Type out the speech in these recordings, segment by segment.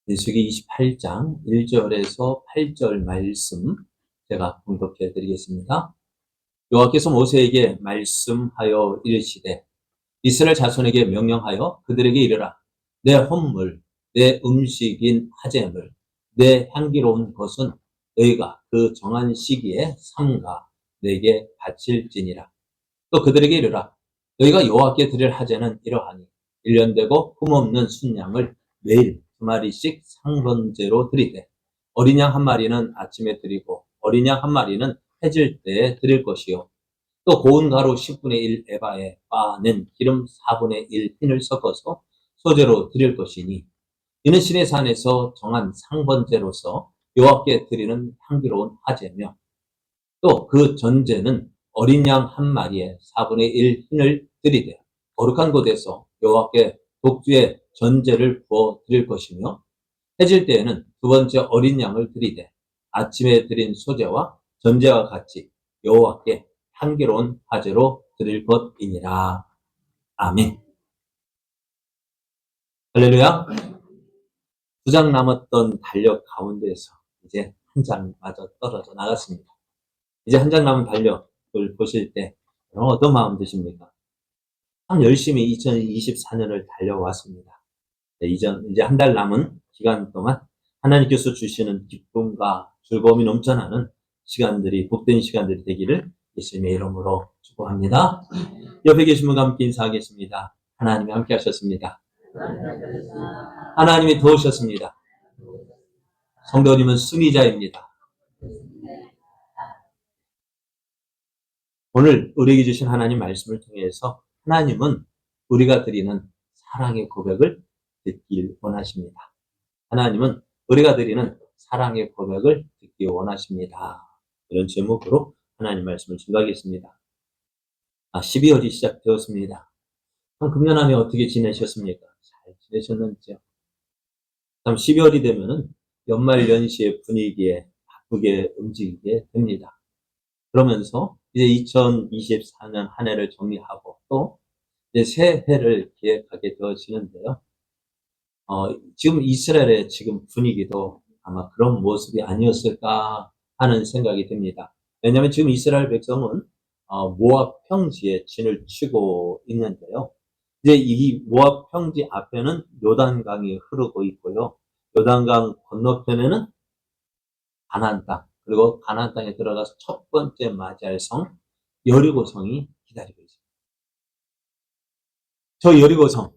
민수기 28장 1절에서 8절 말씀 제가 봉독해 드리겠습니다. 여호와께서 모세에게 말씀하여 이르시되 이스라엘 자손에게 명령하여 그들에게 이르라. 내 헌물, 내 음식인 화제물, 내 향기로운 것은 너희가 그 정한 시기에 삼가 내게 바칠지니라. 또 그들에게 이르라. 너희가 여호와께 드릴 화제는 이러하니 1년 되고 흠없는 순양을 매일 2마리씩 상번제로 드리되 어린 양 1마리는 아침에 드리고 어린 양 1마리는 해질 때에 드릴 것이요. 또 고운 가루 10분의 1 에바에 빻아낸 기름 4분의 1 핀을 섞어서 소제로 드릴 것이니 이는 신의 산에서 정한 상번제로서 여호와께 드리는 향기로운 화제며 또 그 전제는 어린 양 1마리에 4분의 1 흰을 드리되 거룩한 곳에서 여호와께 독주의 전제를 부어 드릴 것이며 해질 때에는 두 번째 어린 양을 드리되 아침에 드린 소제와 전제와 같이 여호와께 향기로운 화제로 드릴 것이니라. 아멘. 할렐루야. 2장 남았던 달력 가운데에서 이제 한 장마저 떨어져 나갔습니다. 이제 한 장 남은 달력을 보실 때 어떤 마음 드십니까? 참 열심히 2024년을 달려왔습니다. 이제 한 달 남은 기간 동안 하나님께서 주시는 기쁨과 즐거움이 넘쳐나는 시간들이, 복된 시간들이 되기를 예수님의 이름으로 축복합니다. 옆에 계신 분과 함께 인사하겠습니다. 하나님이 함께 하셨습니다. 하나님이 도우셨습니다. 성도님은 승리자입니다. 오늘 우리에게 주신 하나님 말씀을 통해서 하나님은 우리가 드리는 사랑의 고백을 듣길 원하십니다. 하나님은 우리가 드리는 사랑의 고백을 듣기 원하십니다. 이런 제목으로 하나님 말씀을 증거하겠습니다. 12월이 시작되었습니다. 금년 한 해 어떻게 지내셨습니까? 잘 지내셨는지요? 참 12월이 되면은 연말 연시의 분위기에 바쁘게 움직이게 됩니다. 그러면서 이제 2024년 한 해를 정리하고 또 이제 새 해를 기획하게 되어지는데요. 지금 이스라엘의 지금 분위기도 아마 그런 모습이 아니었을까 하는 생각이 듭니다. 왜냐하면 지금 이스라엘 백성은 모압 평지에 진을 치고 있는데요. 이제 이 모압 평지 앞에는 요단강이 흐르고 있고요. 요단강 건너편에는 가나안 땅, 그리고 가나안 땅에 들어가서 첫 번째 맞이할 성 여리고성이 기다리고 있습니다. 저 여리고성,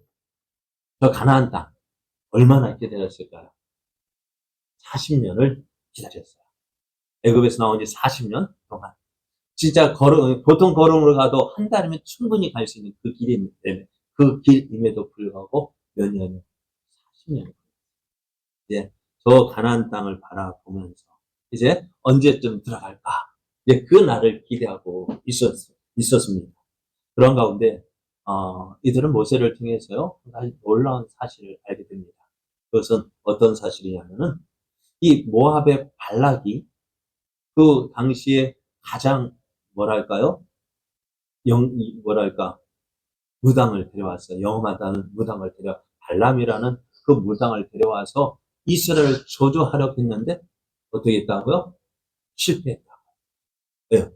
저 가나안 땅 얼마나 기다렸을까요? 40년을 기다렸어요. 애굽에서 나온 지 40년 동안. 진짜 보통 걸음으로 가도 한 달이면 충분히 갈 수 있는 그 길인데, 그 길임에도 불구하고 몇 년을, 40년을. 이제 저 가나안 땅을 바라보면서 이제 언제쯤 들어갈까? 이제 그 날을 기대하고 있었습니다. 그런 가운데, 이들은 모세를 통해서요, 놀라운 사실을 알게 됩니다. 그것은 어떤 사실이냐면은, 이 모압의 발락이 그 당시에 가장 무당을 데려왔어요. 영험하다는 무당을 발람이라는 그 무당을 데려와서 이스라엘을 저주하려고 했는데 어떻게 했다고요? 실패했다고. 네.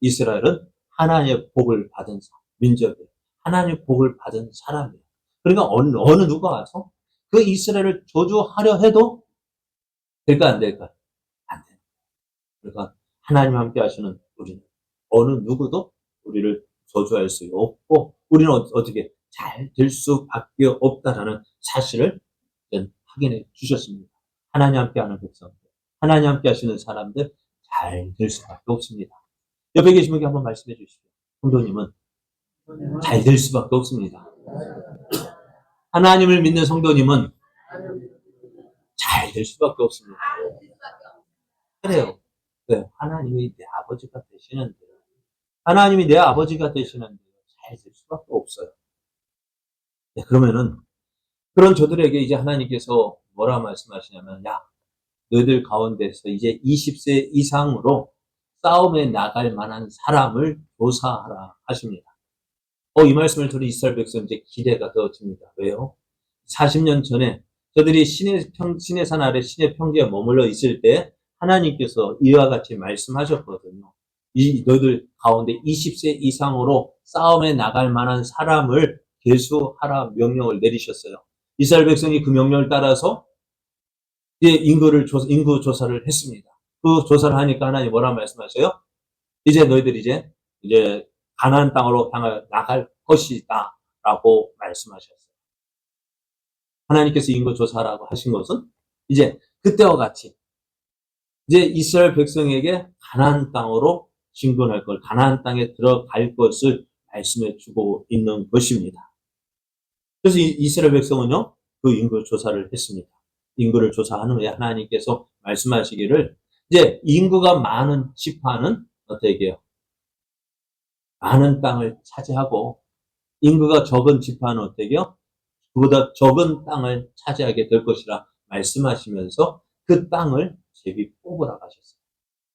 이스라엘은 하나님의 복을 받은 민족이에요. 하나님의 복을 받은 사람이에요. 그러니까 어느 누가 와서 그 이스라엘을 저주하려 해도 될까 안 될까? 안 돼요. 그러니까 하나님 함께 하시는 우리는 어느 누구도 우리를 저주할 수 없고 우리는 어떻게 잘 될 수밖에 없다라는 사실을 확인해 주셨습니다. 하나님 함께 하는 백성들, 하나님 함께 하시는 사람들 잘 될 수밖에 없습니다. 옆에 계신 분께 한번 말씀해 주시죠. 성도님은 잘 될 수밖에 없습니다. 하나님을 믿는 성도님은 잘 될 수밖에 없습니다. 그래요. 네, 하나님이 내 아버지가 되시는데요. 하나님이 내 아버지가 되시는데요. 잘 될 수밖에 없어요. 네, 그러면은 그런 저들에게 이제 하나님께서 뭐라 말씀하시냐면, 야, 너희들 가운데서 이제 20세 이상으로 싸움에 나갈 만한 사람을 조사하라 하십니다. 이 말씀을 들은 이스라엘 백성 이제 기대가 되어집니다. 왜요? 40년 전에 저들이 신의 산 아래 신의 평지에 머물러 있을 때 하나님께서 이와 같이 말씀하셨거든요. 너희들 가운데 20세 이상으로 싸움에 나갈 만한 사람을 계수하라 명령을 내리셨어요. 이스라엘 백성이 그 명령을 따라서 이제 인구 조사를 했습니다. 그 조사를 하니까 하나님 뭐라 말씀하셔요? 이제 너희들이 이제 가나안 땅으로 향해 나갈 것이다 라고 말씀하셨어요. 하나님께서 인구 조사라고 하신 것은 이제 그때와 같이 이제 이스라엘 백성에게 가나안 땅으로 진군할 걸, 가나안 땅에 들어갈 것을 말씀해 주고 있는 것입니다. 그래서 이스라엘 백성은요, 그 인구 조사를 했습니다. 인구를 조사한 후에 하나님께서 말씀하시기를 이제 인구가 많은 지파는 어떻게 해요? 많은 땅을 차지하고 인구가 적은 지파는 어떻게 해요? 그보다 적은 땅을 차지하게 될 것이라 말씀하시면서 그 땅을 제비 뽑으라고 하셨어요.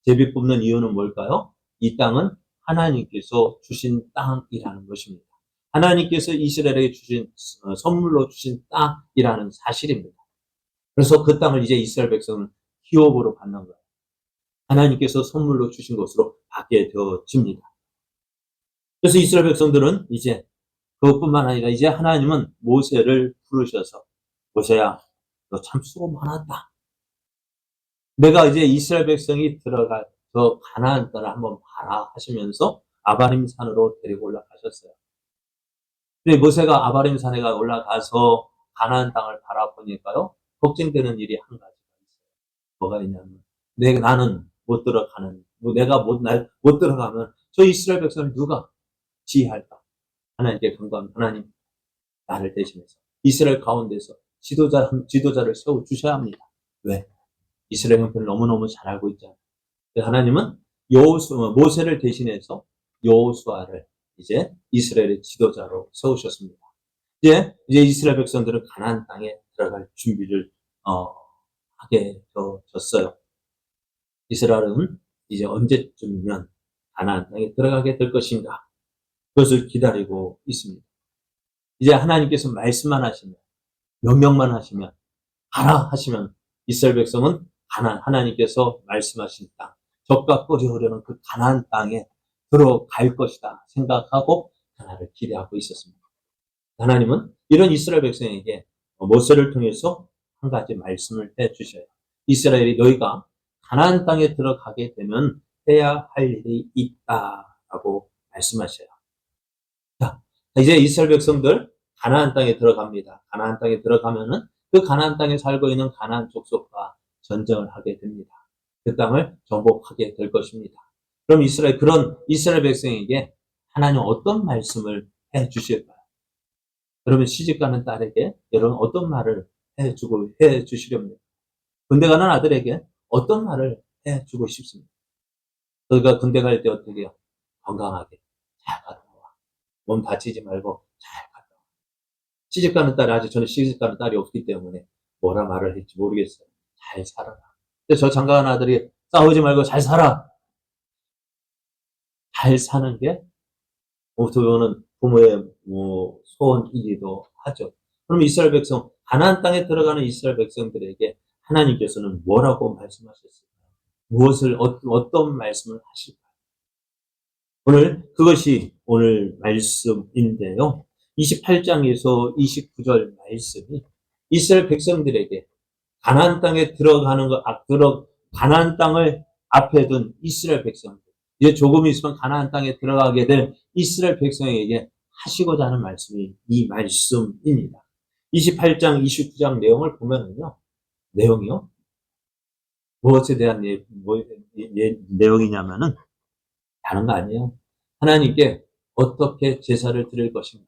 제비 뽑는 이유는 뭘까요? 이 땅은 하나님께서 주신 땅이라는 것입니다. 하나님께서 이스라엘에게 주신 선물로 주신 땅이라는 사실입니다. 그래서 그 땅을 이제 이스라엘 백성은 기업으로 받는 거예요. 하나님께서 선물로 주신 것으로 받게 되어집니다. 그래서 이스라엘 백성들은 이제 그것뿐만 아니라 이제 하나님은 모세를 부르셔서 모세야, 너 참 수고 많았다. 내가 이제 이스라엘 백성이 들어갈 저 가나안 땅을 한번 봐라 하시면서 아바림 산으로 데리고 올라가셨어요. 근데 모세가 아바림 산에 올라가서 가나안 땅을 바라보니까요, 걱정되는 일이 한 가지가 있어요. 뭐가 있냐면 나는 못 들어가는, 내가 못 들어가면 저 이스라엘 백성을 누가 지휘할까? 하나님께 간구하면 하나님 나를 대신해서 이스라엘 가운데서 지도자를 세워 주셔야 합니다. 왜? 이스라엘 형편을 너무너무 잘 알고 있잖아요. 하나님은 모세를 대신해서 여호수아를 이제 이스라엘의 지도자로 세우셨습니다. 이제 이스라엘 백성들은 가나안 땅에 들어갈 준비를 하게 되어졌어요. 이스라엘은 이제 언제쯤이면 가나안 땅에 들어가게 될 것인가? 그것을 기다리고 있습니다. 이제 하나님께서 말씀만 하시면, 명령만 하시면, 가라 하시면 이스라엘 백성은 하나님께서 말씀하신 땅, 젖과 꿀이 흐르는 그 가나안 땅에 들어갈 것이다 생각하고 하나를 기대하고 있었습니다. 하나님은 이런 이스라엘 백성에게 모세를 통해서 한 가지 말씀을 해주셔요. 이스라엘이 너희가 가나안 땅에 들어가게 되면 해야 할 일이 있다라고 말씀하셔요. 자, 이제 이스라엘 백성들 가나안 땅에 들어갑니다. 가나안 땅에 들어가면은 그 가나안 땅에 살고 있는 가나안 족속과 전쟁을 하게 됩니다. 그 땅을 정복하게 될 것입니다. 그럼 그런 이스라엘 백성에게 하나님 어떤 말씀을 해 주실까요? 그러면 시집가는 딸에게 여러분 어떤 말을 해 주시렵니까? 군대 가는 아들에게 어떤 말을 해 주고 싶습니까? 너희가 군대 갈 때 어떻게 해요? 건강하게 잘 갔다 와. 몸 다치지 말고 잘 갔다 와. 시집가는 딸이 아직 저는 시집가는 딸이 없기 때문에 뭐라 말을 할지 모르겠어요. 잘 살아라. 근데 저 장가간 아들이 싸우지 말고 잘 살아. 잘 사는 게 어떻게 보면 부모의 소원이기도 하죠. 그럼 이스라엘 백성, 가나안 땅에 들어가는 이스라엘 백성들에게 하나님께서는 뭐라고 말씀하셨을까요? 어떤 말씀을 하실까요? 그것이 오늘 말씀인데요. 28장에서 29절 말씀이 이스라엘 백성들에게 가나안 땅에 가나안 땅을 앞에 둔 이스라엘 백성들, 이제 조금 있으면 가나안 땅에 들어가게 될 이스라엘 백성에게 하시고자 하는 말씀이 이 말씀입니다. 28장, 29장 내용을 보면은요, 내용이요, 무엇에 대한 내용이냐면은 다른 거 아니에요. 하나님께 어떻게 제사를 드릴 것인가,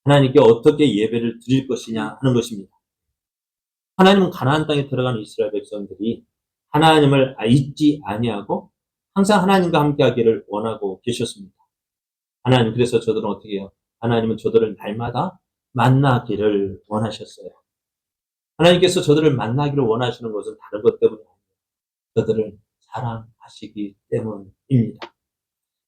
하나님께 어떻게 예배를 드릴 것이냐 하는 것입니다. 하나님은 가나안 땅에 들어가는 이스라엘 백성들이 하나님을 잊지 아니하고 항상 하나님과 함께하기를 원하고 계셨습니다. 하나님, 그래서 저들은 어떻게 해요? 하나님은 저들을 날마다 만나기를 원하셨어요. 하나님께서 저들을 만나기를 원하시는 것은 다른 것 때문이 아니에요. 저들을 사랑하시기 때문입니다.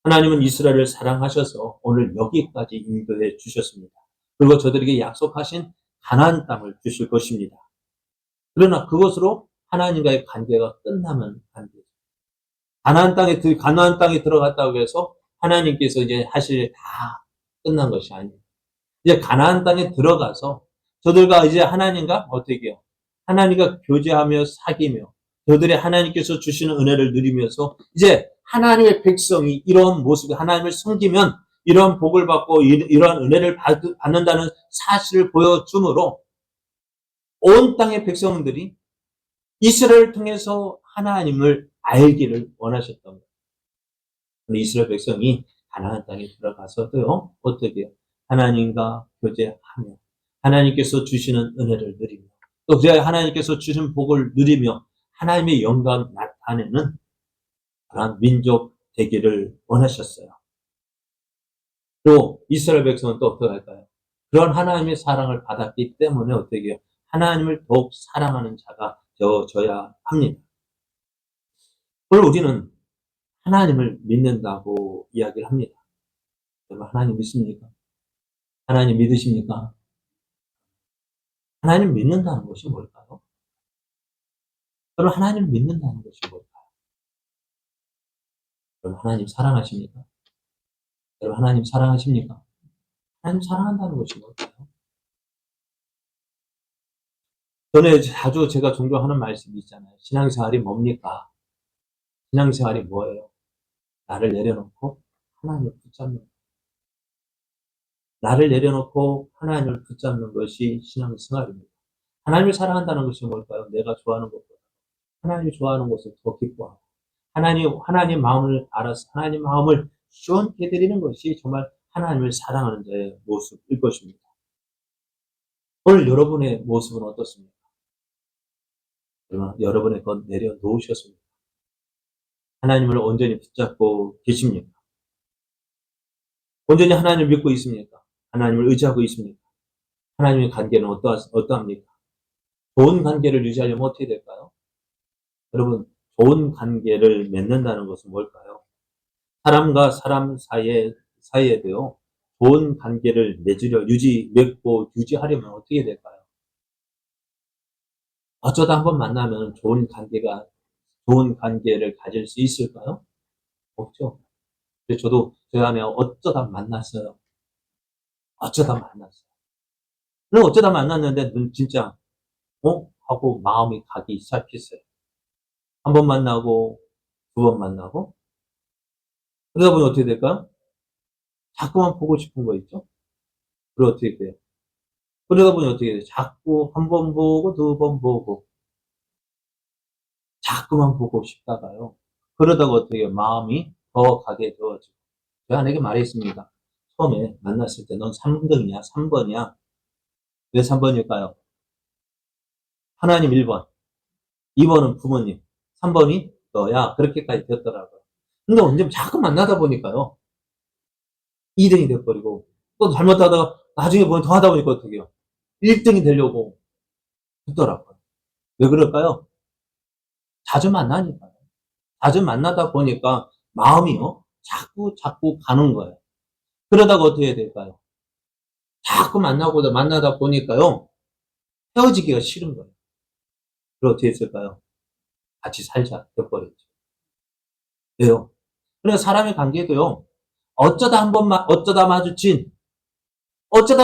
하나님은 이스라엘을 사랑하셔서 오늘 여기까지 인도해 주셨습니다. 그리고 저들에게 약속하신 가나안 땅을 주실 것입니다. 그러나 그것으로 하나님과의 관계가 끝나면 안 되죠. 가나안 땅에 들어갔다고 해서 하나님께서 이제 하실 일 다 끝난 것이 아니에요. 이제 가나안 땅에 들어가서 저들과 이제 하나님과 어떻게 해요? 하나님과 교제하며 사귀며 저들의 하나님께서 주시는 은혜를 누리면서 이제 하나님의 백성이 이런 모습이 하나님을 섬기면 이런 복을 받고 이러한 은혜를 받는다는 사실을 보여주므로 온 땅의 백성들이 이스라엘을 통해서 하나님을 알기를 원하셨던 거예요. 이스라엘 백성이 가나안 땅에 들어가서도요, 어떻게 해요? 하나님과 교제하며 하나님께서 주시는 은혜를 누리며 또 하나님께서 주신 복을 누리며 하나님의 영광을 나타내는 그런 민족 되기를 원하셨어요. 또 이스라엘 백성은 또 어떻게 할까요? 그런 하나님의 사랑을 받았기 때문에 어떻게 해요? 하나님을 더욱 사랑하는 자가 되어져야 합니다. 오늘 우리는 하나님을 믿는다고 이야기를 합니다. 여러분 하나님 믿습니까? 하나님 믿으십니까? 하나님 믿는다는 것이 뭘까요? 여러분 하나님 믿는다는 것이 뭘까요? 여러분 하나님 사랑하십니까? 여러분 하나님 사랑하십니까? 하나님 사랑한다는 것이 뭘까요? 전에 자주 제가 존경하는 말씀이 있잖아요. 신앙생활이 뭡니까? 신앙생활이 뭐예요? 나를 내려놓고 하나님을 붙잡는 것. 나를 내려놓고 하나님을 붙잡는 것이 신앙생활입니다. 하나님을 사랑한다는 것이 뭘까요? 내가 좋아하는 것보다 하나님이 좋아하는 것을 더 기뻐하고 하나님 마음을 알아서 하나님 마음을 시원케 해드리는 것이 정말 하나님을 사랑하는 자의 모습일 것입니다. 오늘 여러분의 모습은 어떻습니까? 여러분의 것 내려놓으셨습니까? 하나님을 온전히 붙잡고 계십니까? 온전히 하나님을 믿고 있습니까? 하나님을 의지하고 있습니까? 하나님의 관계는 어떠합니까? 좋은 관계를 유지하려면 어떻게 될까요? 여러분, 좋은 관계를 맺는다는 것은 뭘까요? 사람과 사람 사이에도요, 좋은 관계를 맺고 유지하려면 어떻게 될까요? 어쩌다 한번 만나면 좋은 관계를 가질 수 있을까요? 없죠. 저도 제 안에 어쩌다 만났어요. 어쩌다 만났어요. 그럼 어쩌다 만났는데, 진짜, 하고 마음이 가기 시작했어요. 한 번 만나고, 두 번 만나고, 그러다 보니 어떻게 될까요? 자꾸만 보고 싶은 거 있죠? 그리고 어떻게 돼요? 그러다 보니 어떻게 돼요? 자꾸 한 번 보고, 두 번 보고, 자꾸만 보고 싶다가요. 그러다가 어떻게 해요? 마음이 더 가게 되어지고. 제가 아내에게 말했습니다. 처음에 만났을 때 넌 3등이야? 3번이야? 왜 3번일까요? 하나님 1번, 2번은 부모님, 3번이 너야. 그렇게까지 됐더라고요. 근데 언제 자꾸 만나다 보니까요. 2등이 돼버리고, 또 잘못하다가 나중에 보면 더 하다 보니까 어떻게 해요? 1등이 되려고 했더라고요. 왜 그럴까요? 자주 만나니까요. 자주 만나다 보니까 마음이요. 자꾸 가는 거예요. 그러다가 어떻게 해야 될까요? 자꾸 만나다 보니까요. 헤어지기가 싫은 거예요. 그럼 어떻게 했을까요? 같이 살자. 돼버렸죠. 왜요? 그래서 사람의 관계도요. 어쩌다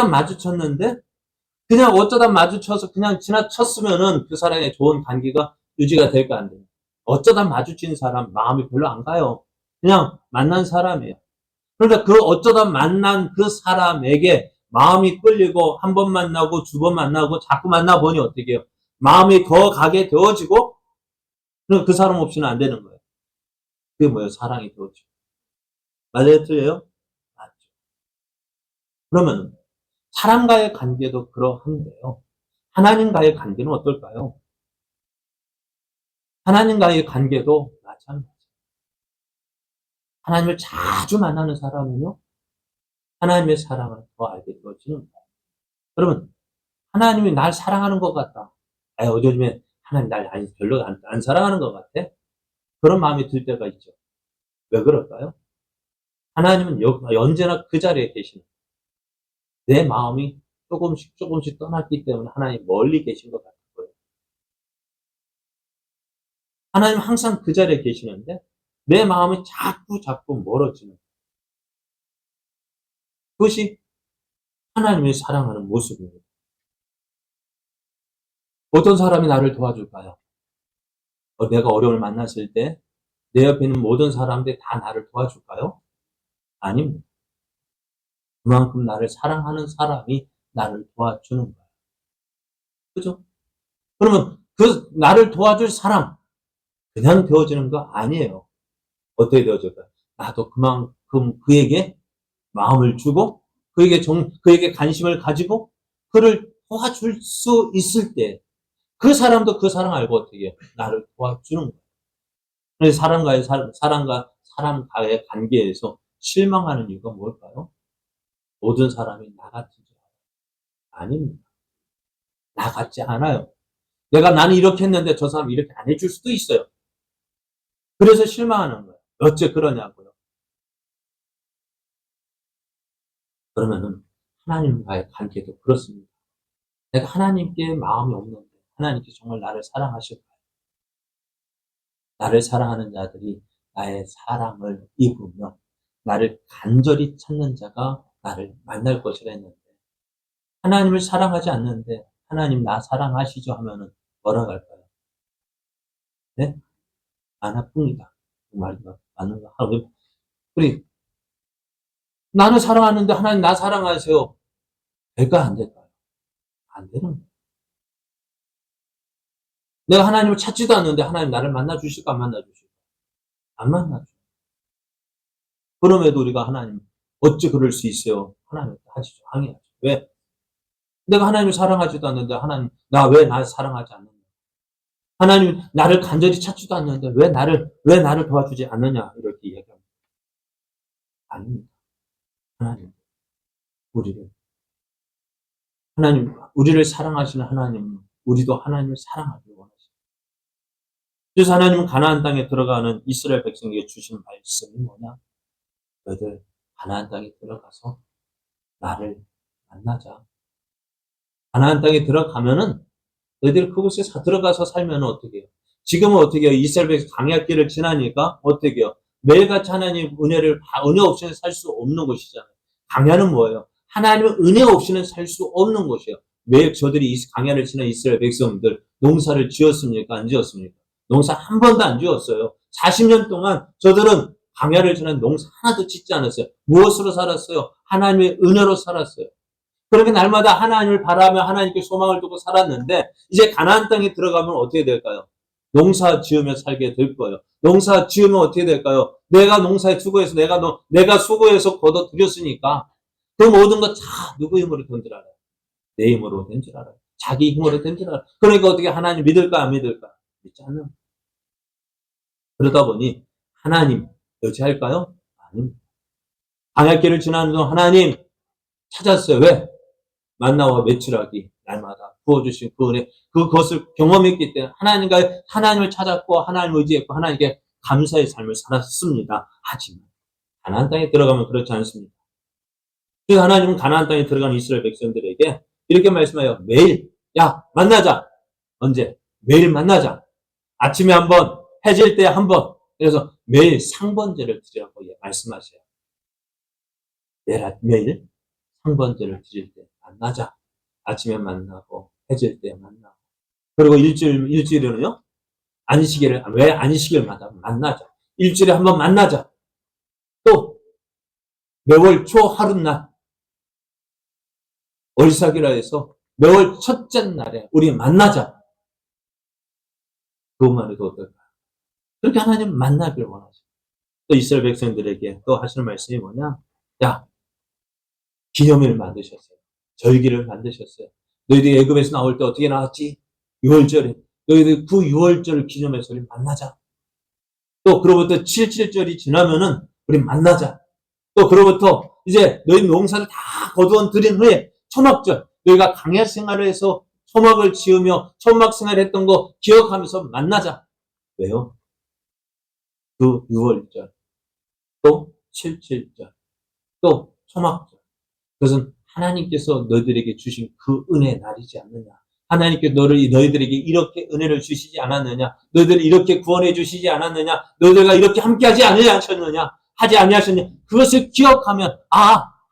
마주쳤는데, 그냥 어쩌다 마주쳐서 그냥 지나쳤으면은 그 사람의 좋은 관계가 유지가 될까 안 돼요. 어쩌다 마주친 사람 마음이 별로 안 가요. 그냥 만난 사람이에요. 그러니까 그 어쩌다 만난 그 사람에게 마음이 끌리고 한 번 만나고 두 번 만나고 자꾸 만나보니 어떻게 해요? 마음이 더 가게 되어지고 그 사람 없이는 안 되는 거예요. 그게 뭐예요? 사랑이 되어지고. 맞아요? 틀려요? 맞죠. 그러면 사람과의 관계도 그러한데요. 하나님과의 관계는 어떨까요? 하나님과의 관계도 마찬가지예요. 하나님을 자주 만나는 사람은요. 하나님의 사랑을 더 알게 되어지는 거예요. 여러분, 하나님이 날 사랑하는 것 같다. 요즘에 하나님 날 별로 안 사랑하는 것 같아? 그런 마음이 들 때가 있죠. 왜 그럴까요? 하나님은 언제나 그 자리에 계시는 거예요. 내 마음이 조금씩 떠났기 때문에 하나님 멀리 계신 것 같은 거예요. 하나님 항상 그 자리에 계시는데 내 마음이 자꾸 멀어지는, 그것이 하나님의 사랑하는 모습입니다. 어떤 사람이 나를 도와줄까요? 내가 어려움을 만났을 때 내 옆에 있는 모든 사람들이 다 나를 도와줄까요? 아닙니다. 그만큼 나를 사랑하는 사람이 나를 도와주는 거예요. 그죠? 그러면 그 나를 도와줄 사람 그냥 되어지는 거 아니에요. 어떻게 되어질까요? 나도 그만큼 그에게 마음을 주고 그에게 관심을 가지고 그를 도와줄 수 있을 때 그 사람도 그 사랑 알고 어떻게 해요? 나를 도와주는 거예요. 그래서 사람과의 관계에서 실망하는 이유가 뭘까요? 모든 사람이 나 같은 줄 알아요. 아닙니다. 나 같지 않아요. 나는 이렇게 했는데 저 사람이 이렇게 안 해줄 수도 있어요. 그래서 실망하는 거예요. 어째 그러냐고요. 그러면은 하나님과의 관계도 그렇습니다. 내가 하나님께 마음이 없는데 하나님께 정말 나를 사랑하실까요? 나를 사랑하는 자들이 나의 사랑을 입으며 나를 간절히 찾는 자가 나를 만날 것이라 했는데, 하나님을 사랑하지 않는데 하나님 나 사랑하시죠 하면은 뭐라 할까요? 네? 안 아픕니다. 그 말이 맞는 거 하고. 우리 나는 사랑하는데 하나님 나 사랑하세요. 될까요? 안 될까요? 안 되는 거예요. 내가 하나님을 찾지도 않는데 하나님 나를 만나 주실까 안 만나 주실까? 안 만나 주. 그럼에도 우리가 하나님 어찌 그럴 수 있어요? 하나님 하시죠. 항의하죠. 왜? 내가 하나님을 사랑하지도 않는데 하나님 나 왜 날 사랑하지 않느냐? 하나님 나를 간절히 찾지도 않는데 왜 나를 도와주지 않느냐? 이렇게 얘기합니다. 아닙니다. 하나님 우리를 우리를 사랑하시는 하나님, 우리도 하나님을 사랑하기를 원하십니다. 그래서 하나님은 가나안 땅에 들어가는 이스라엘 백성에게 주신 말씀이 뭐냐? 너희들 가나안 땅에 들어가서 나를 만나자. 가나안 땅에 들어가면은 너희들이 그곳에 들어가서 살면 어떻게 해요? 지금은 어떻게 해요? 이스라엘 백성 광야길을 지나니까 어떻게 해요? 매일같이 하나님 은혜 없이는 살 수 없는 곳이잖아요. 광야는 뭐예요? 하나님의 은혜 없이는 살 수 없는 곳이에요. 매일 저들이 이 광야를 지난 이스라엘 백성들 농사를 지었습니까? 안 지었습니까? 농사 한 번도 안 지었어요. 40년 동안 저들은 광야를 지난 농사 하나도 짓지 않았어요. 무엇으로 살았어요? 하나님의 은혜로 살았어요. 그렇게 날마다 하나님을 바라며 하나님께 소망을 두고 살았는데 이제 가나안 땅에 들어가면 어떻게 될까요? 농사 지으며 살게 될 거예요. 농사 지으면 어떻게 될까요? 내가 농사에 수고해서 내가 수고해서 거둬 들였으니까 그 모든 것 다 누구 힘으로 된 줄 알아요? 내 힘으로 된 줄 알아요. 자기 힘으로 된 줄 알아요. 그러니까 어떻게 하나님 믿을까 안 믿을까? 믿지 않는. 그러다 보니 하나님 여지할까요? 아닙니다. 광야길을 지나는 동안 하나님 찾았어요. 왜? 만나와 매출하기 날마다 부어주신 그 은혜, 그것을 경험했기 때문에 하나님을 찾았고 하나님을 의지했고 하나님께 감사의 삶을 살았습니다. 하지만 가나안 땅에 들어가면 그렇지 않습니다. 그래서 하나님은 가나안 땅에 들어간 이스라엘 백성들에게 이렇게 말씀해요. 매일 만나자. 언제? 매일 만나자. 아침에 한 번, 해질 때 한 번. 그래서 매일 상번제를 드리라고 말씀하세요. 매일 상번제를 드릴 때 만나자. 아침에 만나고 해질 때 만나고. 그리고 일주일에는요. 왜 안식일을 만나자. 일주일에 한 번 만나자. 또 매월 초 하룻날 월삭이라 해서 매월 첫째 날에 우리 만나자. 그것만 해도 어떨까요? 그렇게 하나님 만나기를 원하죠. 또 이스라엘 백성들에게 또 하시는 말씀이 뭐냐? 기념일을 만드셨어요. 절기를 만드셨어요. 너희들이 애굽에서 나올 때 어떻게 나왔지? 6월절에. 너희들 그 6월절을 기념해서 우리 만나자. 또 그로부터 7.7절이 지나면은 우리 만나자. 또 그로부터 이제 너희 농사를 다 거두어 들인 후에 초막절. 너희가 광야 생활을 해서 초막을 지으며 초막 생활을 했던 거 기억하면서 만나자. 왜요? 그 6월절. 또 7.7절. 또 초막절. 그것은 하나님께서 너희들에게 주신 그 은혜의 날이지 않느냐. 하나님께 너희들에게 이렇게 은혜를 주시지 않았느냐? 너희들을 이렇게 구원해 주시지 않았느냐? 너희들과 이렇게 함께하지 하지 아니하셨느냐? 그것을 기억하면,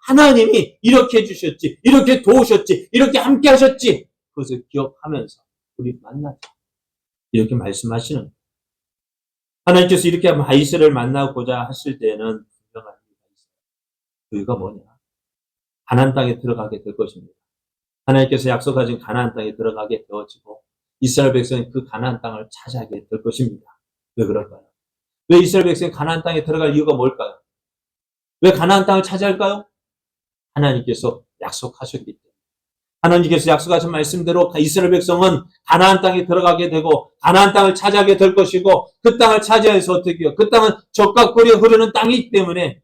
하나님이 이렇게 해주셨지, 이렇게 도우셨지, 이렇게 함께하셨지. 그것을 기억하면서 우리 만나자. 이렇게 말씀하시는 거예요. 하나님께서 이렇게 이스라엘을 만나고자 하실 때는 분명한 이유가 있어요. 그 이유가 뭐냐? 가나안 땅에 들어가게 될 것입니다. 하나님께서 약속하신 가나안 땅에 들어가게 되어지고 이스라엘 백성이 그 가나안 땅을 차지하게 될 것입니다. 왜 그럴까요? 왜 이스라엘 백성이 가나안 땅에 들어갈 이유가 뭘까요? 왜 가나안 땅을 차지할까요? 하나님께서 약속하셨기 때문에. 하나님께서 약속하신 말씀대로 이스라엘 백성은 가나안 땅에 들어가게 되고 가나안 땅을 차지하게 될 것이고 그 땅을 차지해서 어떻게 해요? 그 땅은 젖과 꿀이 흐르는 땅이기 때문에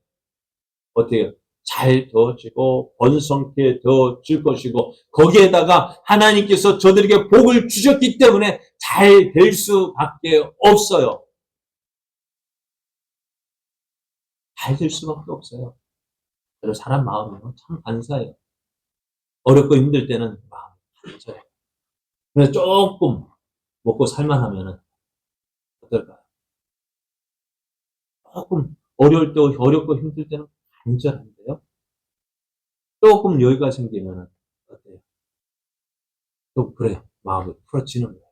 어떻게 해요? 잘 되어지고 번성케 되어질 것이고 거기에다가 하나님께서 저들에게 복을 주셨기 때문에 잘 될 수밖에 없어요. 잘 될 수밖에 없어요. 그래서 사람 마음이 참 간사해요. 어렵고 힘들 때는 마음이 간절해요. 그래서 조금 먹고 살만하면 어떨까요? 조금 어렵고 힘들 때는 간절한데요. 조금 여유가 생기면 어때요? 또 그래요. 마음이 풀어지는 거예요.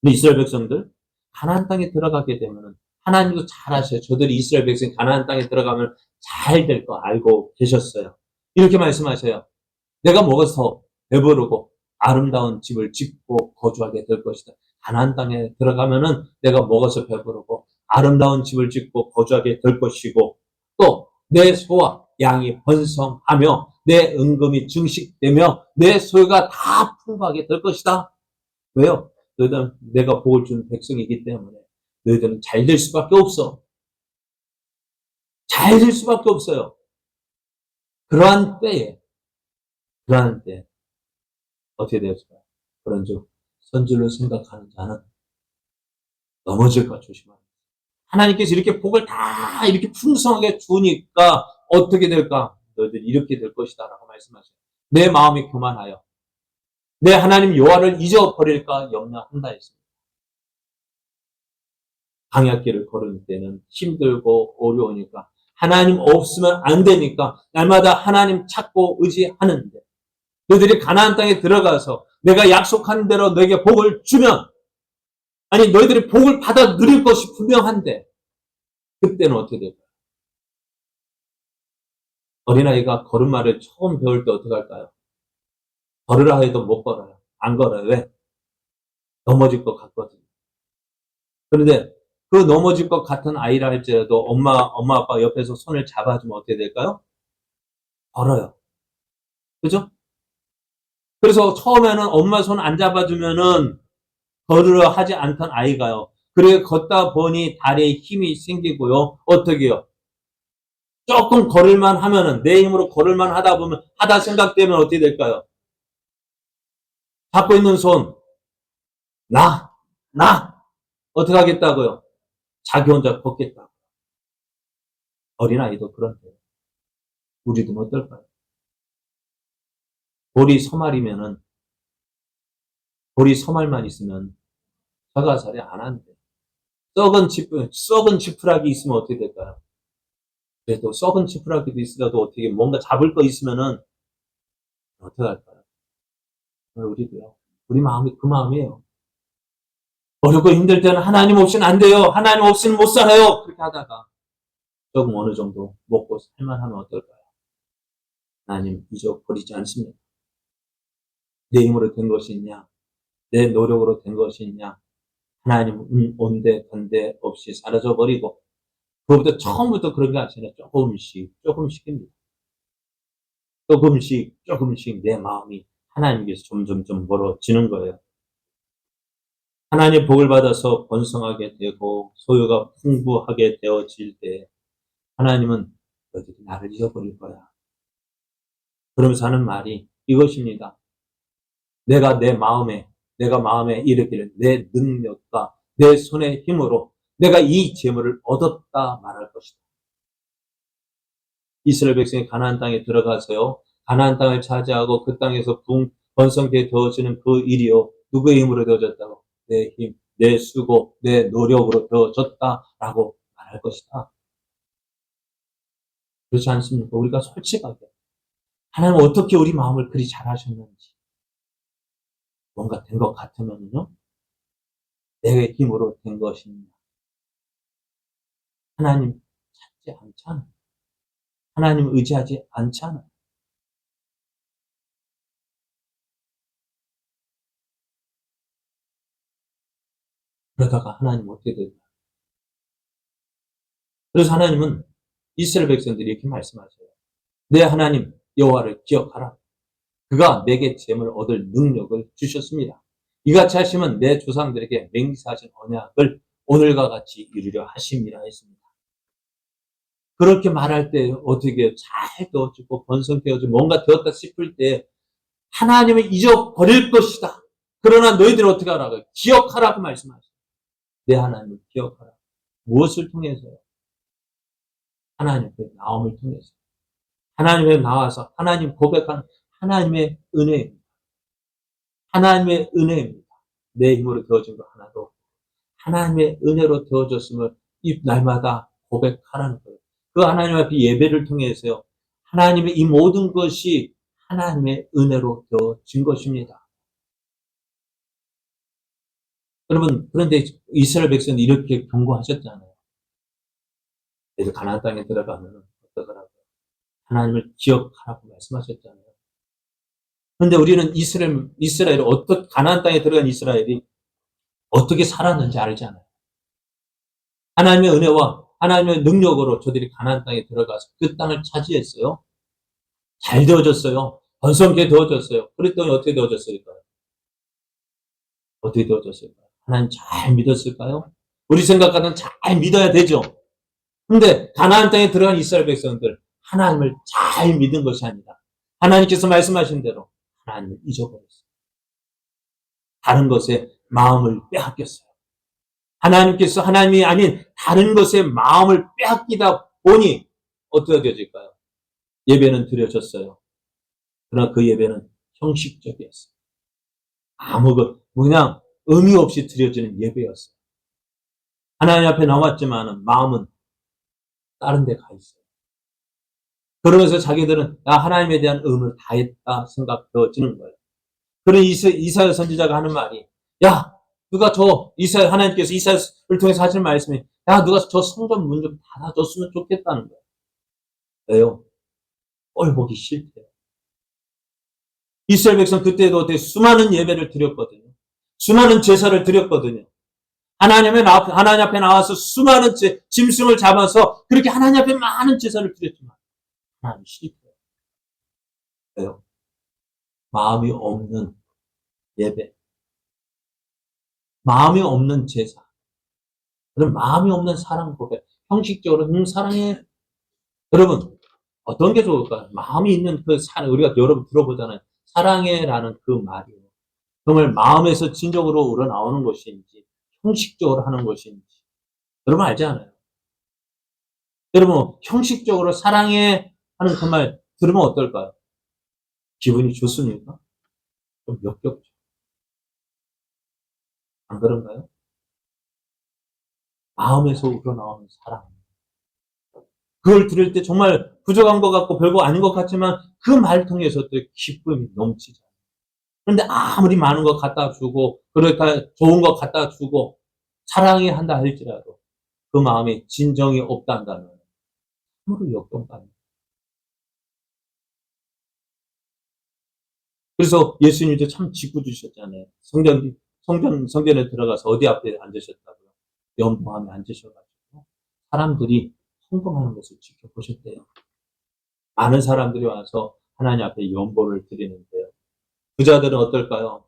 근데 이스라엘 백성들 가나안 땅에 들어가게 되면 하나님도 잘 아셔요. 저들이 이스라엘 백성이 가나안 땅에 들어가면 잘 될 거 알고 계셨어요. 이렇게 말씀하셔요. 내가 먹어서 배부르고 아름다운 집을 짓고 거주하게 될 것이다. 가나안 땅에 들어가면은 내가 먹어서 배부르고 아름다운 집을 짓고 거주하게 될 것이고 또 내 소와 양이 번성하며 내 은금이 증식되며 내 소유가 다 풍부하게 될 것이다. 왜요? 너희들은 내가 복을 준 백성이기 때문에 너희들은 잘 될 수밖에 없어. 잘 될 수밖에 없어요. 그러한 때 어떻게 되었을까요? 그런즉 선질로 생각하는 자는 넘어질까 조심하라. 하나님께서 이렇게 복을 다 이렇게 풍성하게 주니까 어떻게 될까? 너희들이 이렇게 될 것이다 라고 말씀하셔요. 내 마음이 교만하여 내 하나님 여호와를 잊어버릴까 염려한다 했습니다. 광야길을 걸을 때는 힘들고 어려우니까 하나님 없으면 안 되니까 날마다 하나님 찾고 의지하는데 너희들이 가나안 땅에 들어가서 내가 약속한 대로 너에게 복을 주면 아니 너희들이 복을 받아 누릴 것이 분명한데 그때는 어떻게 될까요? 어린아이가 걸음마를 처음 배울 때 어떻게 할까요? 걸으라 해도 못 걸어요. 안 걸어요. 왜? 넘어질 것 같거든요. 그런데 그 넘어질 것 같은 아이라 할지라도 엄마 아빠 옆에서 손을 잡아주면 어떻게 될까요? 걸어요. 그죠? 그래서 처음에는 엄마 손 안 잡아주면은 걸으려 하지 않던 아이가요. 그래 걷다 보니 다리에 힘이 생기고요. 어떻게 해요? 조금 걸을만 하면은 내 힘으로 걸을만 하다 생각되면 어떻게 될까요? 잡고 있는 손 나 어떻게 하겠다고요? 자기 혼자 걷겠다. 어린아이도 그런데 우리도 어떨까요? 돌이 서말만 있으면 자가살이 안 한대. 썩은 지푸라기 있으면 어떻게 될까요? 그래도 썩은 지푸라기도 있으라도 어떻게 뭔가 잡을 거 있으면은 어떻게 할까요? 우리도요. 우리 마음이 그 마음이에요. 어렵고 힘들 때는 하나님 없이는 안 돼요. 하나님 없이는 못 살아요. 그렇게 하다가 조금 어느 정도 먹고 살만하면 어떨까요? 하나님 잊어버리지 않습니다. 내 힘으로 된 것이 있냐? 내 노력으로 된 것이 있냐? 하나님 온데 간데 없이 사라져버리고 그것부터 처음부터 그런 게 아니라 조금씩입니다. 조금씩 내 마음이 하나님께서 점점 멀어지는 거예요. 하나님의 복을 받아서 번성하게 되고 소유가 풍부하게 되어질 때 하나님은 너희들이 나를 잊어버릴 거야. 그러면서 하는 말이 이것입니다. 내가 마음에 이르기를 내 능력과 내 손의 힘으로 내가 이 재물을 얻었다 말할 것이다. 이스라엘 백성이 가나안 땅에 들어가서요. 가나안 땅을 차지하고 그 땅에서 번성케 되어지는 그 일이요. 누구의 힘으로 되어졌다고? 내 힘, 내 수고, 내 노력으로 되어졌다라고 말할 것이다. 그렇지 않습니까? 우리가 솔직하게 하나님 어떻게 우리 마음을 그리 잘하셨는지 뭔가 된 것 같으면요. 내 힘으로 된 것입니다. 하나님 찾지 않잖아. 하나님 의지하지 않잖아. 그러다가 하나님 어떻게 될까? 그래서 하나님은 이스라엘 백성들이 이렇게 말씀하세요. 내 하나님 여호와를 기억하라. 그가 내게 재물 얻을 능력을 주셨습니다. 이같이 하시면 내 조상들에게 맹세하신 언약을 오늘과 같이 이루려 하심이라 했습니다. 그렇게 말할 때 어떻게 잘 되어지고 번성되어지고 뭔가 되었다 싶을 때 하나님을 잊어버릴 것이다. 그러나 너희들은 어떻게 하라고? 기억하라고 말씀하시죠. 내 하나님을 기억하라. 무엇을 통해서요? 하나님의 나옴을 통해서. 하나님의 나와서 하나님 고백하는 하나님의 은혜입니다. 하나님의 은혜입니다. 내 힘으로 되어진 거 하나도 하나님의 은혜로 되어졌음을 이 날마다 고백하라는 거예요. 그 하나님 앞에 예배를 통해서요. 하나님의 이 모든 것이 하나님의 은혜로 되어진 것입니다. 여러분, 그런데 이스라엘 백성은 이렇게 경고하셨잖아요. 그래서 가나안 땅에 들어가면 어떠더라고요? 하나님을 기억하라고 말씀하셨잖아요. 그런데 우리는 이스라엘 어떻게 가나안 땅에 들어간 이스라엘이 어떻게 살았는지 알잖아요. 하나님의 은혜와 하나님의 능력으로 저들이 가나안 땅에 들어가서 그 땅을 차지했어요. 잘 되어졌어요. 번성케 되어졌어요. 그랬더니 어떻게 되어졌을까요? 어떻게 되어졌을까요? 하나님 잘 믿었을까요? 우리 생각과는 잘 믿어야 되죠. 근데 가나안 땅에 들어간 이스라엘 백성들 하나님을 잘 믿은 것이 아니라 하나님께서 말씀하신 대로 하나님을 잊어버렸어요. 다른 것에 마음을 빼앗겼어요. 하나님께서 하나님이 아닌 다른 것에 마음을 빼앗기다 보니 어떻게 되어질까요? 예배는 드려졌어요. 그러나 그 예배는 형식적이었어요. 그냥 의미 없이 드려지는 예배였어요. 하나님 앞에 나왔지만 마음은 다른 데 가 있어요. 그러면서 자기들은 하나님에 대한 의무를 다했다 생각되어지는 거예요. 그런 이사야 선지자가 하는 말이 누가 하나님께서 이사야를 통해서 하시는 말씀이 누가 저 성전 문 좀 닫아줬으면 좋겠다는 거예요. 왜요? 꼴 보기 싫대요. 이스라엘 백성 그때도 수많은 예배를 드렸거든요. 수많은 제사를 드렸거든요. 하나님 앞에 나와서 수많은 짐승을 잡아서 그렇게 하나님 앞에 많은 제사를 드렸지만 하나님 싫대요. 왜요? 마음이 없는 예배. 마음이 없는 제사. 그런 마음이 없는 사랑 고백. 형식적으로 사랑해. 여러분 어떤 게 좋을까요? 마음이 있는 그 사랑. 우리가 여러분 들어보잖아요. 사랑해라는 그 말이요. 정말 마음에서 진정으로 우러나오는 것인지 형식적으로 하는 것인지 여러분 알지 않아요? 여러분 형식적으로 사랑해 하는 그 말 들으면 어떨까요? 기분이 좋습니까? 좀 역겹죠. 안 그런가요? 마음에서 우러나오는 사랑. 그걸 들을 때 정말 부족한 것 같고 별거 아닌 것 같지만 그 말 통해서 또 기쁨이 넘치죠. 그런데 아무리 많은 것 갖다 주고 그렇다 좋은 것 갖다 주고 사랑해 한다 할지라도 그 마음에 진정이 없다 한다면 참으로 역겹답니다. 그래서 예수님도 참 짓궂으셨잖아요. 성전에 들어가서 어디 앞에 앉으셨다고요? 연보함에 앉으셔가지고 사람들이 헌금하는 것을 지켜보셨대요. 많은 사람들이 와서 하나님 앞에 연보를 드리는데요. 부자들은 어떨까요?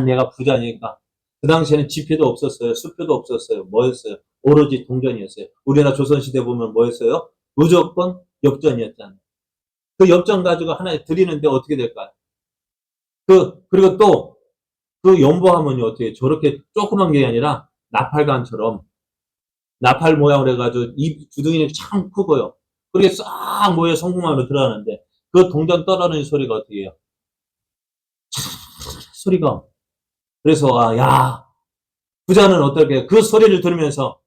내가 부자니까. 그 당시에는 지폐도 없었어요. 수표도 없었어요. 뭐였어요? 오로지 동전이었어요. 우리나라 조선시대 보면 뭐였어요? 무조건 엽전이었잖아요. 그 엽전 가지고 하나 드리는데 어떻게 될까요? 그리고 또, 그 연보하면요, 어떻게, 저렇게 조그만 게 아니라, 나팔관처럼, 나팔 모양으로 해가지고, 이 주둥이는 참 크고요. 그렇게 싹 모여 성공만으로 들어가는데, 그 동전 떨어지는 소리가 어떻게 해요? 소리가. 그래서 야, 부자는 어떻게 그 소리를 들으면서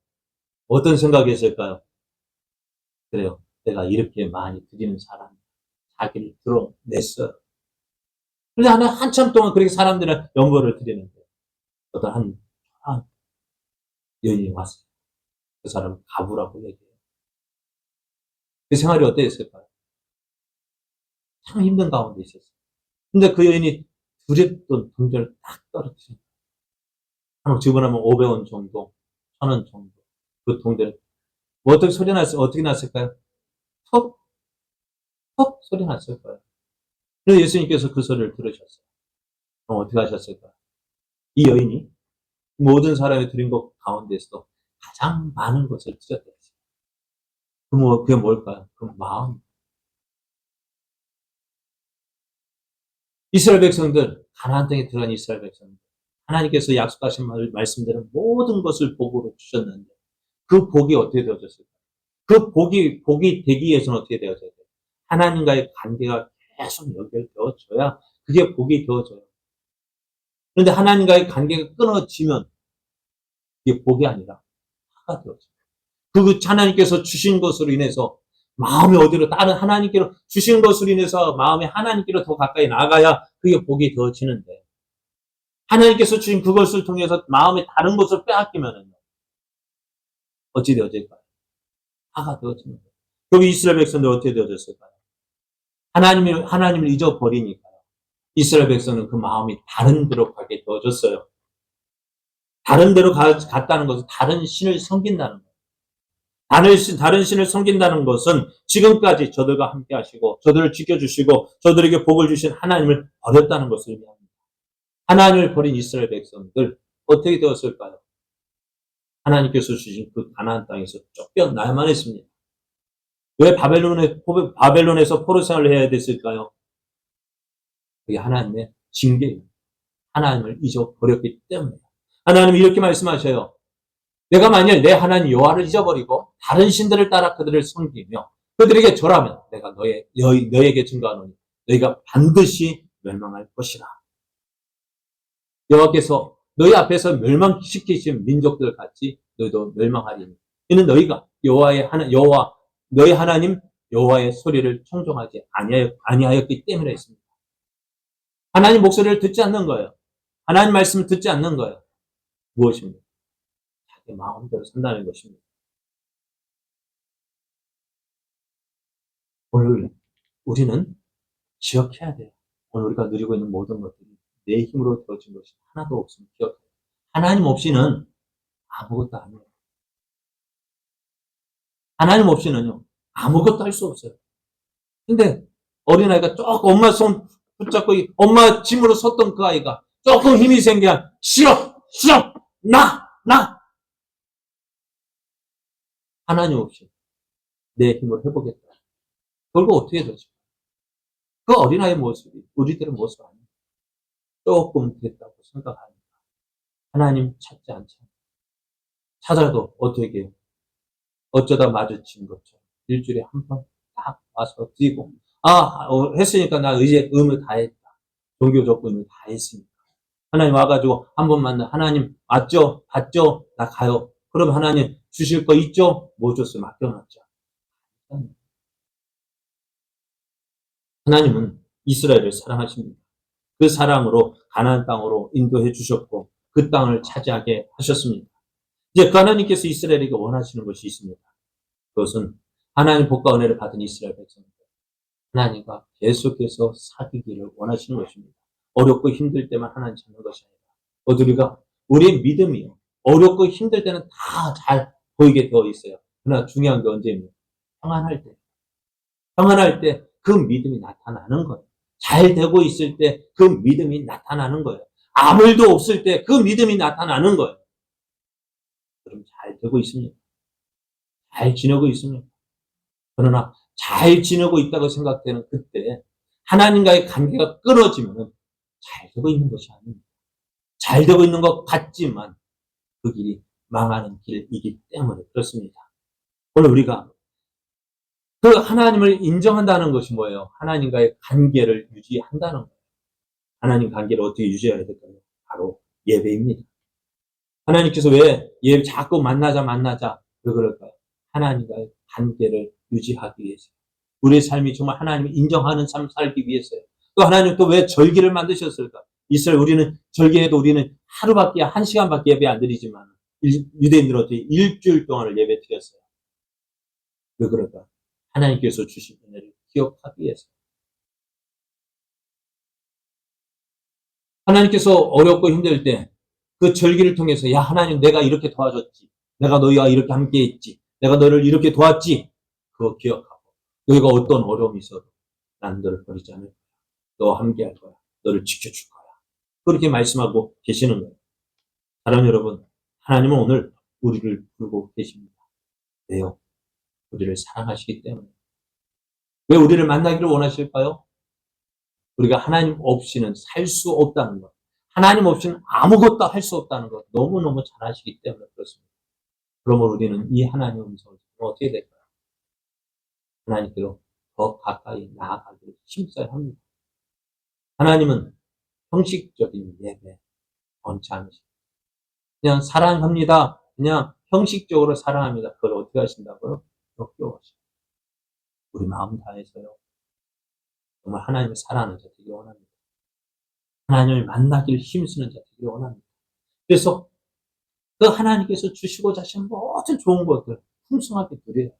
어떤 생각이 했을까요? 그래요. 내가 이렇게 많이 드리는 사람, 자기를 드러냈어요. 그런데 한참 동안 그렇게 사람들은 연보를 드리는데 어떤 한 여인이 왔어요. 그 사람은 가부라고 얘기해요. 그 생활이 어땠을까요? 참 힘든 가운데 있었어요. 근데 그 여인이 두렵던 동전을 딱 떨어뜨려요. 한 주문하면 500원 정도, 1000원 정도. 그 동전을 뭐 어떻게 소리 났어요? 어떻게 났을까요? 턱, 턱 소리 났을 거예요. 그래서 예수님께서 그 소리를 들으셨어요. 그럼 어떻게 하셨을까요? 이 여인이 모든 사람이 드린 것 가운데서 가장 많은 것을 드렸다. 그게 뭘까요? 그 마음. 이스라엘 백성들, 가나안 땅에 들어간 이스라엘 백성들, 하나님께서 약속하신 말씀대로 모든 것을 복으로 주셨는데 그 복이 어떻게 되어졌을까요? 그 복이 되기 위해서는 어떻게 되어져야 돼요? 하나님과의 관계가 계속 연결되어져야 그게 복이 되어져요. 그런데 하나님과의 관계가 끊어지면 이게 복이 아니라 화가 되어져요. 그 하나님께서 주신 것으로 인해서 마음이 어디로 다른 하나님께로 주신 것으로 인해서 마음이 하나님께로 더 가까이 나가야 그게 복이 되어지는데 하나님께서 주신 그것을 통해서 마음이 다른 것을 빼앗기면 어찌 되어질까요? 화가 되어지는 거예요. 그럼 이스라엘 백성들 어떻게 되어졌을까요? 하나님을 잊어버리니까요. 이스라엘 백성은 그 마음이 다른 데로 가게 되어졌어요. 다른 데로 갔다는 것은 다른 신을 섬긴다는 거예요. 다른 신을 섬긴다는 것은 지금까지 저들과 함께 하시고 저들을 지켜주시고 저들에게 복을 주신 하나님을 버렸다는 것을 의미합니다. 하나님을 버린 이스라엘 백성들 어떻게 되었을까요? 하나님께서 주신 그 가나안 땅에서 쫓겨나야만 했습니다. 왜 바벨론에서 포로 생활을 해야 됐을까요? 그게 하나님의 징계예요. 하나님을 잊어버렸기 때문에. 하나님이 이렇게 말씀하셔요. 내가 만일 내 하나님 여호와를 잊어버리고 다른 신들을 따라 그들을 섬기며 그들에게 절하면 내가 너에게 증거하노니 너희가 반드시 멸망할 것이라. 여호와께서 너희 앞에서 멸망시키신 민족들 같이 너희도 멸망하리니 이는 너희가 너희 하나님 여호와의 소리를 청종하지 아니하였기 때문에 했습니다. 하나님 목소리를 듣지 않는 거예요. 하나님 말씀을 듣지 않는 거예요. 무엇입니까? 자기 마음대로 산다는 것입니다. 오늘 우리는 기억해야 돼요. 오늘 우리가 누리고 있는 모든 것들이 내 힘으로 되어진 것이 하나도 없으면 기억해요. 하나님 없이는 아무것도 아니에요. 하나님 없이는요, 아무것도 할 수 없어요. 근데 어린아이가 조금 엄마 손 붙잡고 엄마 짐으로 섰던 그 아이가 조금 힘이 생겨 싫어 나 하나님 없이 내 힘으로 해보겠다. 결국 어떻게 되죠? 그 어린아이의 모습이 우리들의 모습 아니에요. 조금 됐다고 생각하니까 하나님 찾지 않잖아요. 찾아도 어떻게 해요? 어쩌다 마주친 것처럼 일주일에 한 번 딱 와서 드리고 했으니까 나 의무 다 했다. 종교적 의무 다 했으니까. 하나님 와가지고 한 번 만나 하나님 왔죠? 봤죠? 나 가요. 그럼 하나님 주실 거 있죠? 뭐 줬어요? 맡겨놨죠. 하나님은 이스라엘을 사랑하십니다. 그 사랑으로 가나안 땅으로 인도해 주셨고 그 땅을 차지하게 하셨습니다. 이제 그 하나님께서 이스라엘에게 원하시는 것이 있습니다. 그것은 하나님 복과 은혜를 받은 이스라엘 백성들 하나님과 계속해서 사귀기를 원하시는 것입니다. 어렵고 힘들 때만 하나님 찾는 것이 아니라 우리의 믿음이요. 어렵고 힘들 때는 다 잘 보이게 되어 있어요. 그러나 중요한 게 언제입니까? 평안할 때 그 믿음이 나타나는 거예요. 잘 되고 있을 때 그 믿음이 나타나는 거예요. 아무 일도 없을 때 그 믿음이 나타나는 거예요. 그럼 잘 되고 있습니까? 잘 지내고 있습니까? 그러나 잘 지내고 있다고 생각되는 그때 하나님과의 관계가 끊어지면 잘 되고 있는 것이 아닙니다. 잘 되고 있는 것 같지만 그 길이 망하는 길이기 때문에 그렇습니다. 오늘 우리가 그 하나님을 인정한다는 것이 뭐예요? 하나님과의 관계를 유지한다는 거예요. 하나님 관계를 어떻게 유지해야 될까요? 바로 예배입니다. 하나님께서 왜 자꾸 만나자 왜 그럴까요? 하나님과의 관계를 유지하기 위해서. 우리의 삶이 정말 하나님을 인정하는 삶 살기 위해서요. 또 하나님 또 왜 절기를 만드셨을까? 이스라엘 우리는 절기에도 우리는 하루밖에 한 시간밖에 예배 안 드리지만 유대인들은 어떻게 일주일 동안을 예배 드렸어요. 왜 그럴까? 하나님께서 주신 은혜를 기억하기 위해서. 하나님께서 어렵고 힘들 때 그 절기를 통해서 야 하나님 내가 이렇게 도와줬지. 내가 너희와 이렇게 함께했지. 내가 너를 이렇게 도왔지. 그거 기억하고 너희가 어떤 어려움이 있어도 난 너를 버리지 않을 거야. 너와 함께할 거야. 너를 지켜줄 거야. 그렇게 말씀하고 계시는 거예요. 사랑하는 여러분, 하나님은 오늘 우리를 부르고 계십니다. 왜요? 우리를 사랑하시기 때문에. 왜 우리를 만나기를 원하실까요? 우리가 하나님 없이는 살 수 없다는 것. 하나님 없이는 아무것도 할 수 없다는 것. 너무너무 잘 아시기 때문에 그렇습니다. 그러므로 우리는 이 하나님의 음성을 어떻게 될까요? 하나님께로 더 가까이 나아가기를 힘써야 합니다. 하나님은 형식적인 예배 원치 않으십니다. 그냥 사랑합니다. 그냥 형식적으로 사랑합니다. 그걸 어떻게 하신다고요? 역겨워하십니다. 우리 마음 다해서요. 정말 하나님을 사랑하는 자 되기 원합니다. 하나님을 만나기를 힘쓰는 자 되기 원합니다. 그래서 그 하나님께서 주시고자 하시는 모든 좋은 것들 풍성하게 누려야죠.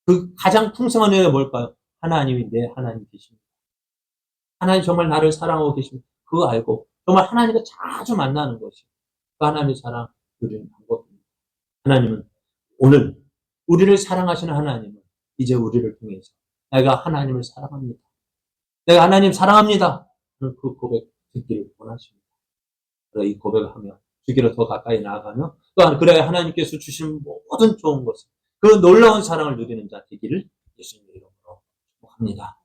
그 가장 풍성한 은혜가 뭘까요? 하나님이 내 하나님 계십니다. 하나님 정말 나를 사랑하고 계십니다. 그거 알고 정말 하나님과 자주 만나는 것이 그 하나님의 사랑 누리는 방법입니다. 하나님은 오늘 우리를 사랑하시는 하나님은 이제 우리를 통해서 내가 하나님을 사랑합니다. 내가 하나님 사랑합니다. 그 고백 듣기를 원하십니다. 그래서 이 고백을 하며 주기로 더 가까이 나아가며 또한 그래야 하나님께서 주신 모든 좋은 것을 그 놀라운 사랑을 누리는 자 되기를 예수님의 이름으로 축복합니다.